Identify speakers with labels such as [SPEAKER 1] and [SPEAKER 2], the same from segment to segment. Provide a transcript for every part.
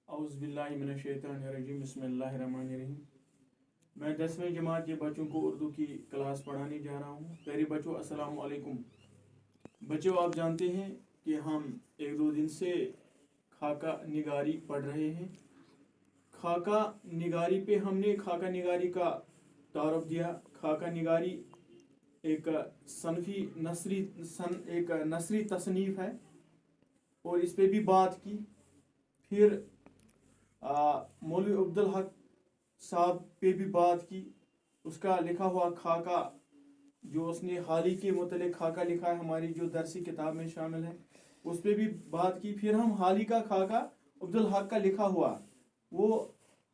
[SPEAKER 1] औज़ुबिल्लाहिमिनश्शैतानिर्रजीम बिस्मिल्लाहिर्रहमानिर्रहीम। मैं 10वीं जमात के बच्चों को उर्दू की क्लास पढ़ाने जा रहा हूँ। प्यारे बच्चों, अस्सलाम वालेकुम। बच्चों, आप जानते हैं कि हम एक दो दिन से खाका निगारी पढ़ रहे हैं। खाका निगारी पे हमने खाका निगारी का तारुफ दिया। खाका निगारी एक नसरी तसनीफ़ है और इस पे भी बात की। फिर मौलवी अब्दुल हक साहब पे भी बात की। उसका लिखा हुआ खाका जो उसने हाल ही के मुतल्लिक़ खाका लिखा है, हमारी जो दरसी किताब में शामिल है, उस पे भी बात की। फिर हम हाल ही का खाका अब्दुल हक का लिखा हुआ वो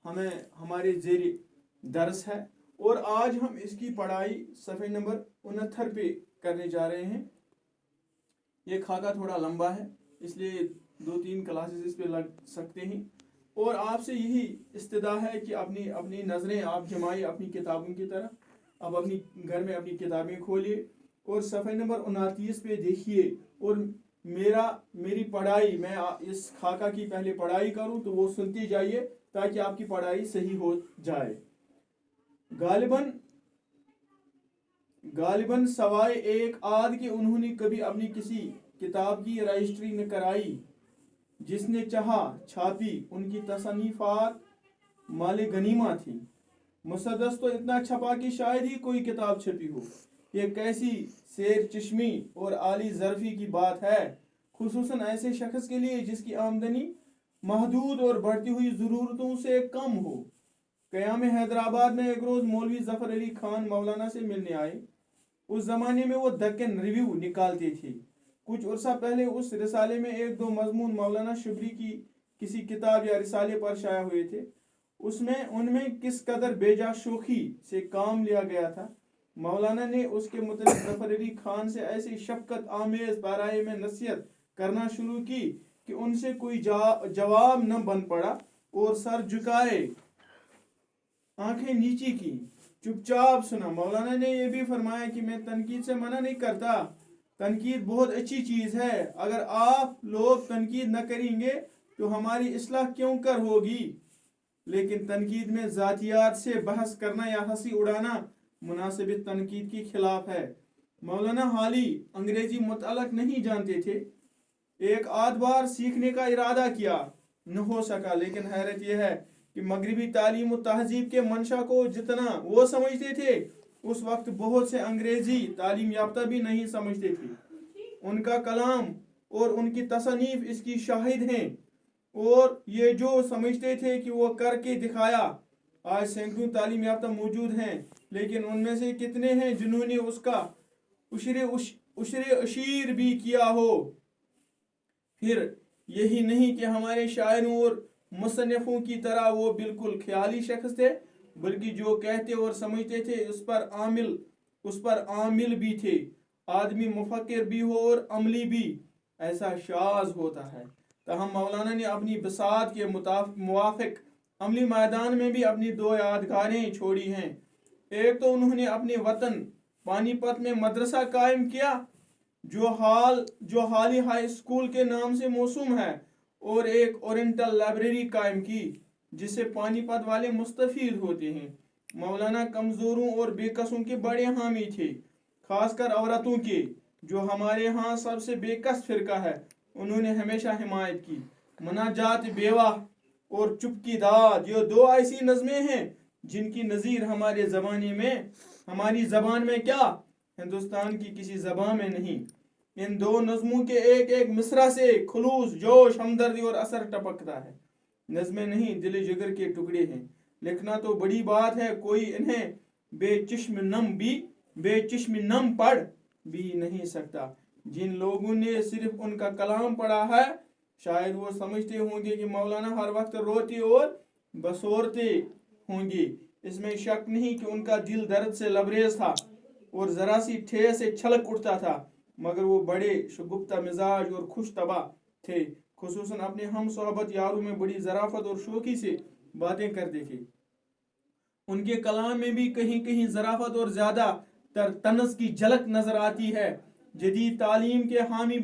[SPEAKER 1] हमें हमारे ज़ेरे दर्स है और आज हम इसकी पढ़ाई सफ़े नंबर 69 पे करने जा रहे हैं। ये खाका थोड़ा लंबा है, इसलिए 2-3 क्लासेस इस पे लग सकते हैं और आपसे यही इस्तदा है कि अपनी अपनी नज़रें आप जमाइए अपनी किताबों की तरफ। आप अपनी घर में अपनी किताबें खोलिए और सफ़े नंबर 29 पे देखिए और मेरी पढ़ाई, मैं इस खाका की पहले पढ़ाई करूं तो वो सुनती जाइए ताकि आपकी पढ़ाई सही हो जाए। गालिबन सवाए एक आध के उन्होंने कभी अपनी किसी किताब की रजिस्ट्री न कराई। जिसने चाहा छापी उनकी तसनीफात माले गनीमा थी। मुसद्दस तो इतना छपा कि शायद ही कोई किताब छपी हो। ये कैसी शेर चश्मी और आली ज़र्फी की बात है, खुसूसन ऐसे शख्स के लिए जिसकी आमदनी महदूद और बढ़ती हुई ज़रूरतों से कम हो। क़याम हैदराबाद में एक रोज़ मौलवी ज़फ़र अली खान मौलाना से मिलने आए। उस ज़माने में वो दक्कन रिव्यू निकालते थे। कुछ अर्सा पहले उस रिसाले में एक दो मजमून मौलाना शबरी की किसी किताब या रिसाले पर शाया हुए थे। उनमें किस कदर बेजा शोखी से काम लिया गया था। मौलाना ने उसके मुतल्लिक़ ज़फ़र अली खान से ऐसी शफ़क़त आमेज़ बाराए में नसीहत करना शुरू की कि उनसे कोई जवाब न बन पड़ा और सर झुकाए आंखें नीची की, चुपचाप सुना। मौलाना ने यह भी फरमाया कि मैं तनकीद से मना नहीं करता, तनकीद बहुत अच्छी चीज़ है। अगर आप लोग तनकीद न करेंगे तो हमारी इस्लाह क्यों कर होगी, लेकिन तनकीद में ज़ातियात से बहस करना या हंसी उड़ाना मुनासिब तनकीद के खिलाफ है। मौलाना हाली अंग्रेजी मुतलक नहीं जानते थे। एक आध बार सीखने का इरादा किया, न हो सका। लेकिन हैरत यह है कि मगरबी तालीम और तहजीब के मंशा को जितना वो समझते थे, उस वक्त बहुत से अंग्रेजी तालीम याफ्ता भी नहीं समझते थे। उनका कलाम और उनकी तसनीफ इसकी शाहिद हैं। और ये जो समझते थे कि वो करके दिखाया, आज सैकड़ों तालीम याफ्ता मौजूद हैं, लेकिन उनमें से कितने हैं जिन्होंने उसका उशरे अशीर भी किया हो। फिर यही नहीं कि हमारे शायरों और मुसन्निफों की तरह वो बिल्कुल ख्याली शख्स थे, बल्कि जो कहते और समझते थे उस पर आमिल भी थे। आदमी मुफक्किर भी हो और अमली भी, ऐसा शाज होता है। तहम मौलाना ने अपनी बसात के मुवाफिक अमली मैदान में भी अपनी 2 यादगारें छोड़ी हैं। एक तो उन्होंने अपने वतन पानीपत में मदरसा कायम किया जो हाली हाई स्कूल के नाम से मौसूम है, और एक ओरिएंटल लाइब्रेरी कायम की जिससे पानीपत वाले मुस्तफीद होते हैं। मौलाना कमज़ोरों और बेकसों के बड़े हामी थे, खासकर औरतों के, जो हमारे यहाँ सबसे बेकस फिरका है। उन्होंने हमेशा हिमायत की। मनाजात बेवा और चुप की दाद, ये 2 ऐसी नज़में हैं जिनकी नज़ीर हमारी ज़बान में क्या, हिंदुस्तान की किसी ज़बान में नहीं। इन 2 नज़मों के एक एक मिसरा से खुलूस, जोश, हमदर्दी और असर टपकता है। नज़में नहीं, दिल जिगर के टुकड़े हैं। लिखना तो बड़ी बात है, कोई इन्हें बेचिश्म नम पढ़ भी नहीं सकता। जिन लोगों ने सिर्फ उनका कलाम पढ़ा है, शायद वो समझते होंगे कि मौलाना हर वक्त रोते और बसोरते होंगे। इसमें शक नहीं कि उनका दिल दर्द से लबरेज था और ज़रा सी ठेस से छलक उठता था, मगर वो बड़े शगुफ्ता मिजाज और खुश तबा थे। खुसूसन अपने हम सोहबत यारों में बड़ी ज़राफ़त और शौकी से बातें करते थे। उनके कलाम में भी कहीं कहीं ज़राफ़त और ज़्यादा तनज़ की झलक नजर आती है। जदीद तालीम के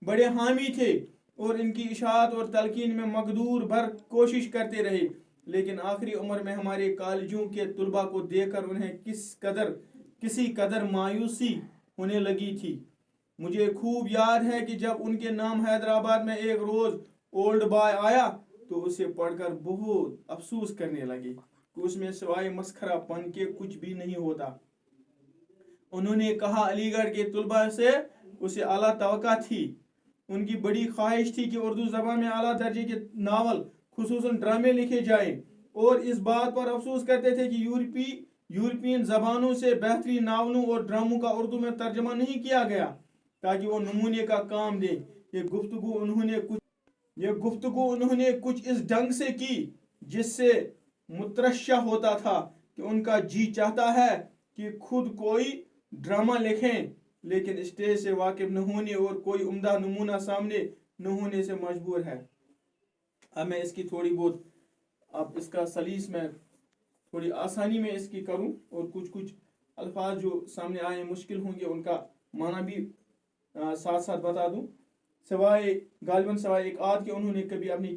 [SPEAKER 1] बड़े हामी थे, और इनकी इशाअत और तलकीन में मकदूर भर कोशिश करते रहे, लेकिन आखिरी उम्र में हमारे कॉलेजों के तुलबा को देखकर उन्हें किसी कदर मायूसी होने लगी थी। मुझे खूब याद है कि जब उनके नाम हैदराबाद में एक रोज ओल्ड बॉय आया तो उसे पढ़कर बहुत अफसोस करने लगे कि उसमें सिवाय मस्खरापन के कुछ भी नहीं होता। उन्होंने कहा अलीगढ़ के तुलबा से उसे आला तवक्का थी। उनकी बड़ी ख्वाहिश थी कि उर्दू ज़बान में आला दर्जे के नावल खुसूसन ड्रामे लिखे जाएं, और इस बात पर अफसोस करते थे कि यूरोपियन ज़बानों से बेहतरीन नावलों और ड्रामों का उर्दू में तर्जमा नहीं किया गया ताकि वो नमूने का काम दे। ये गुफ्तगू उन्होंने कुछ इस ढंग से की जिससे मुतरश्शा होता था कि उनका जी चाहता है कि खुद कोई ड्रामा लिखें, लेकिन स्टेज से वाकिफ न होने और कोई उम्दा नमूना सामने न होने से मजबूर है। अब मैं इसकी थोड़ी बहुत, अब इसका सलीस में थोड़ी आसानी में इसकी करूं और कुछ अल्फाज जो सामने आए मुश्किल होंगे उनका माना भी साथ साथ बता दूं। गालिबन सवाए एक आध के उन्होंने कभी अपनी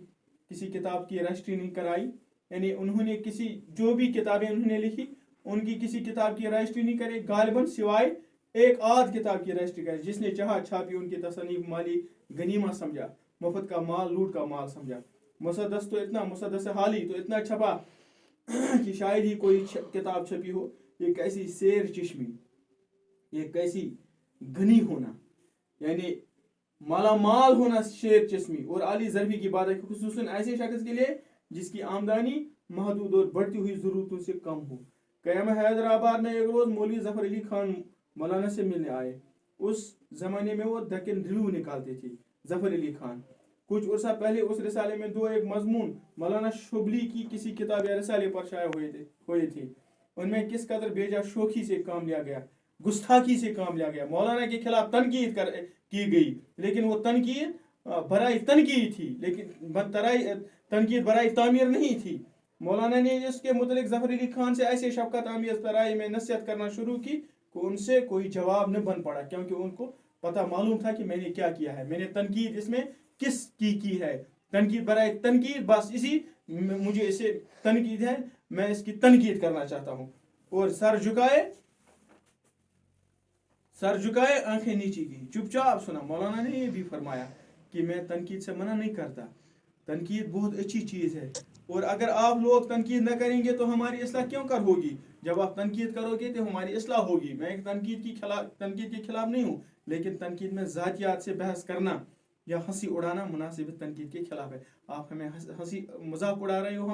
[SPEAKER 1] किसी किताब की रजिस्ट्री नहीं कराई, यानी उन्होंने किसी जो भी किताबें उन्होंने लिखी उनकी किसी किताब की रजिस्ट्री नहीं करे, गालिबन सिवाय एक आध किताब की रजिस्ट्री करे। जिसने चाहा छापी, उनकी तसनीफ माली गनीमा समझा, मुफ्त का माल लूट का माल समझा। मुसद्दस हाली तो इतना छपा कि शायद ही कोई किताब छपी हो। ये कैसी शेर चिश्मी, ये कैसी घनी होना, यानी मालामाल होना शेर चिश्मी और आली ज़रबी की बात है, खुसूसन ऐसे शख्स के लिए जिसकी आमदनी महदूद और बढ़ती हुई ज़रूरतों से कम हो। क़याम हैदराबाद में एक रोज़ मौलवी ज़फ़र अली खान मौलाना से मिलने आए। उस ज़माने में वो दक्कन रिव्यू निकालते थे। ज़फ़र अली खान कुछ अर्सा पहले उस रिसाले में दो एक मजमून मौलाना शुबली की किसी किताब या रिसाले पर शाया हुए थे। उनमें किस कदर बेजा शोखी से काम लिया गया, गुस्ताखी से काम लिया गया। मौलाना के खिलाफ तनकीद की गई, लेकिन वो तनकीद बराए तनकीद थी, लेकिन तनकीद बराए तामीर नहीं थी। मौलाना ने इसके मुतलिक ज़फ़र अली खान से ऐसे शफ़क़त आमेज़ तराई में नसीहत करना शुरू की कि उनसे कोई जवाब न बन पड़ा, क्योंकि उनको पता मालूम था कि मैंने क्या किया है, मैंने तनकीद इसमें किस की है। तनकीद बराए तनकीद, बस इसी मुझे इसे तनकीद है, मैं इसकी तनकीद करना चाहता हूँ। और सर झुकाए आंखें नीचे की, चुपचाप सुना। मौलाना ने ये भी फरमाया कि मैं तनकीद से मना नहीं करता, तनकीद बहुत अच्छी चीज़ है, और अगर आप लोग तनकीद न करेंगे तो हमारी इस्लाह क्यों कर होगी। जब आप तनकीद करोगे तो हमारी इस्लाह होगी। मैं एक तनकीद के खिलाफ नहीं हूँ, लेकिन तनकीद में ज़ातियात से बहस करना या हंसी उड़ाना मुनासिब तनकीद के खिलाफ है। आप हमें हंसी मजाक उड़ा रहे हो,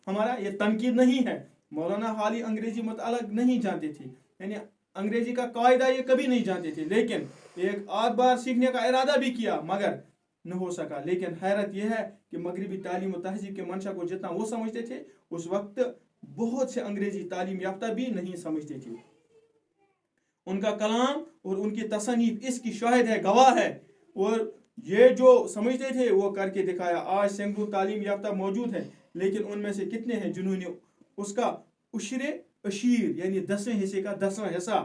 [SPEAKER 1] हमारा ये तनकीद नहीं है। मौलाना हाली अंग्रेजी मतलब नहीं जानते थे, यानी अंग्रेजी का कायदा ये कभी नहीं जानते थे, लेकिन एक आध बार सीखने का इरादा भी किया मगर न हो सका। लेकिन हैरत यह है कि मगरबी तालीम और तहजीब के मंशा को जितना वो समझते थे, उस वक्त बहुत से अंग्रेजी तालीम याफ्ता भी नहीं समझते थे। उनका कलाम और उनकी तसनीफ इसकी शाहिद है, गवाह है, और ये जो समझते थे वो करके दिखाया। आज सैकड़ों तालीम याफ्ता मौजूद हैं, लेकिन उनमें से कितने हैं जिन्होंने उसका उशरे अशीर यानी 10वें हिस्से का 10वां हिस्सा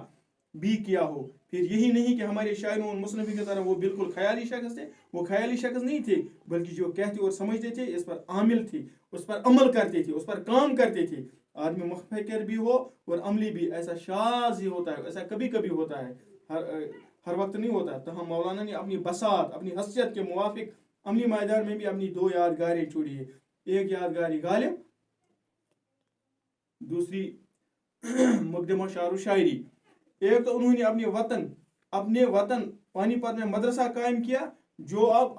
[SPEAKER 1] भी किया हो। फिर यही नहीं कि हमारे शायरों और मुसन्निफों की तरह वो बिल्कुल ख्याली शख्स थे, वो ख्याली शख्स नहीं थे, बल्कि जो कहते और समझते थे इस पर आमिल थे, उस पर अमल करते थे, उस पर काम करते थे। आदमी मुफ़क्किर भी हो और अमली भी, ऐसा शाज़ ही होता है, ऐसा कभी कभी होता है, हर वक्त नहीं होता। तो हम मौलाना ने अपनी बसात, अपनी हसीयत के मुवाफिक अमली मैदान में भी अपनी दो यादगारें छोड़ी है। एक यादगारी गालिब, दूसरी मुक़द्दिमा शायरी शायरी। एक तो उन्होंने अपने वतन पानीपत में मदरसा कायम किया जो अब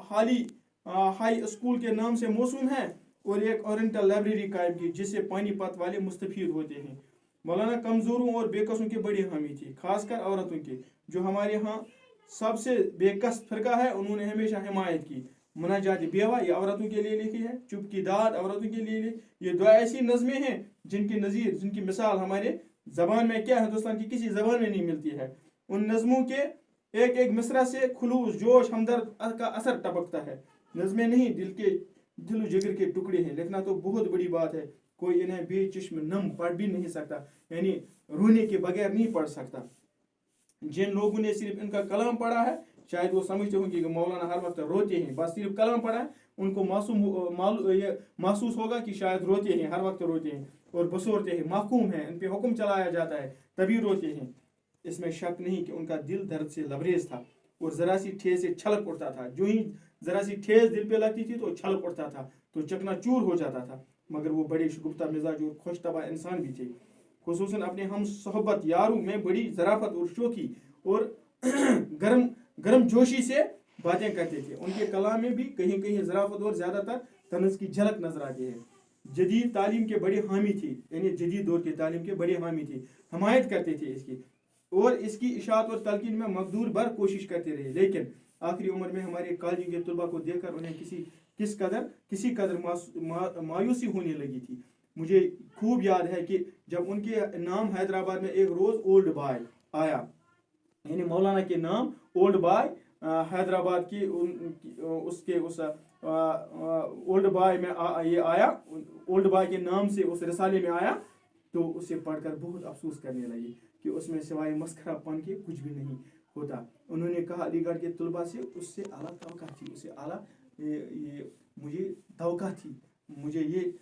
[SPEAKER 1] हाई स्कूल के नाम से मौसूम है, और एक ओरिएंटल लाइब्रेरी कायम की जिससे पानीपत वाले मुस्तफीद होते हैं। मौलाना कमज़ोरों और बेकसों के बड़ी हामी थी, खासकर औरतों की, जो हमारे यहाँ सबसे बेकस फ़िरका है। उन्होंने हमेशा हिमायत की। मुनाजात बेवा ये औरतों के लिए लिखी है, चुप की दाद औरतों के लिए लिखी। ये दो ऐसी नज़में हैं जिनकी मिसाल हमारे ज़बान में क्या हिंदुस्तान की किसी ज़बान में नहीं मिलती है। उन नज़मों के एक एक मिसरा से खुलूस, जोश, हमदर्द का असर टपकता है। नज़में नहीं, दिल जिगर के टुकड़े हैं। लिखना तो बहुत बड़ी बात है, कोई इन्हें बेचश्म नम पढ़ भी नहीं सकता, यानी रोने के बगैर नहीं पढ़ सकता। जिन लोगों ने सिर्फ इनका कलाम पढ़ा है शायद वो समझते होंगे कि मौलाना हर वक्त रोते हैं, बस सिर्फ कलम पढ़ा है, उनको महसूस होगा कि शायद रोते हैं, हर वक्त रोते हैं और बसोरते हैं, माकूम है, इन पे हुक्म चलाया जाता है तभी रोते हैं। इसमें शक नहीं कि उनका दिल दर्द से लबरेज था और ज़रा सी ठेस से छलक उठता था। जो ही ज़रा सी ठेस दिल पे लगती थी तो छलक उठता था, तो चकनाचूर हो जाता था। मगर वो बड़े शगुफ्ता मिजाज और खुश तबा इंसान भी थे। खुसूसन अपने हम सोहबत यारों में बड़ी ज़राफत और शोखी और गर्म गर्म जोशी से बातें करते थे। उनके कलाम में भी कहीं कहीं ज़राफत और ज़्यादातर तनज़ की झलक नजर आती है। जदीद तालीम के बड़े हामी थी, यानी जदीद दौर के तालीम के बड़े हामी थे, हमायत करते थे इसकी और इसकी इशाअत और तलकीन में मकदूर भर कोशिश करते रहे। लेकिन आखिरी उम्र में हमारे कॉलेज के तलबा को देखकर उन्हें किसी कदर मायूसी होने लगी थी। मुझे खूब याद है कि जब उनके नाम हैदराबाद में एक रोज़ ओल्ड बॉय आया, यानी मौलाना के नाम ओल्ड बॉय हैदराबाद की उसके उस ओल्ड बॉय में ये आया, ओल्ड बॉय के नाम से उस रसाले में आया, तो उसे पढ़कर बहुत अफसोस करने लगे कि उसमें सिवाय मस्खरापन के कुछ भी नहीं होता। उन्होंने कहा अलीगढ़ के तलबा से उससे आला तवक्का थी, उससे आला ये मुझे तवक्का थी, मुझे ये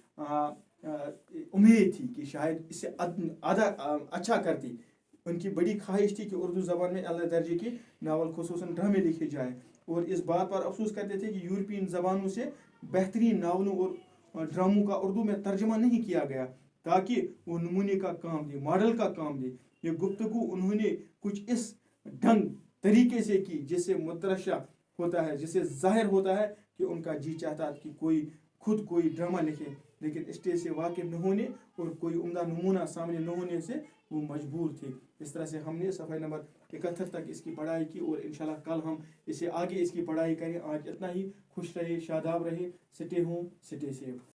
[SPEAKER 1] उम्मीद थी कि शायद इससे आधा अच्छा करती। उनकी बड़ी ख्वाहिश थी कि उर्दू ज़बान में अला दर्जे के नावल खुसूसन ड्रामे लिखे जाए और इस बात पर अफसोस करते थे कि यूरोपियन ज़बानों से बेहतरीन नावलों और ड्रामों का उर्दू में तर्जमा नहीं किया गया ताकि वो नमूने का काम दे, मॉडल का काम दे। ये गुफ्तगू उन्होंने कुछ इस ढंग तरीके से की जिससे मुतरशा होता है, जिससे जाहिर होता है कि उनका जी चाहता है कि खुद कोई ड्रामा लिखे, लेकिन स्टेज से वाकिफ न होने और कोई उम्दा नमूना सामने न होने से वो मजबूर थे। इस तरह से हमने सफ़ा नंबर 71 तक इसकी पढ़ाई की और इंशाल्लाह कल हम इसे आगे इसकी पढ़ाई करें। आज इतना ही। खुश रहे, शादाब रहे, स्टे होम, स्टे सेफ।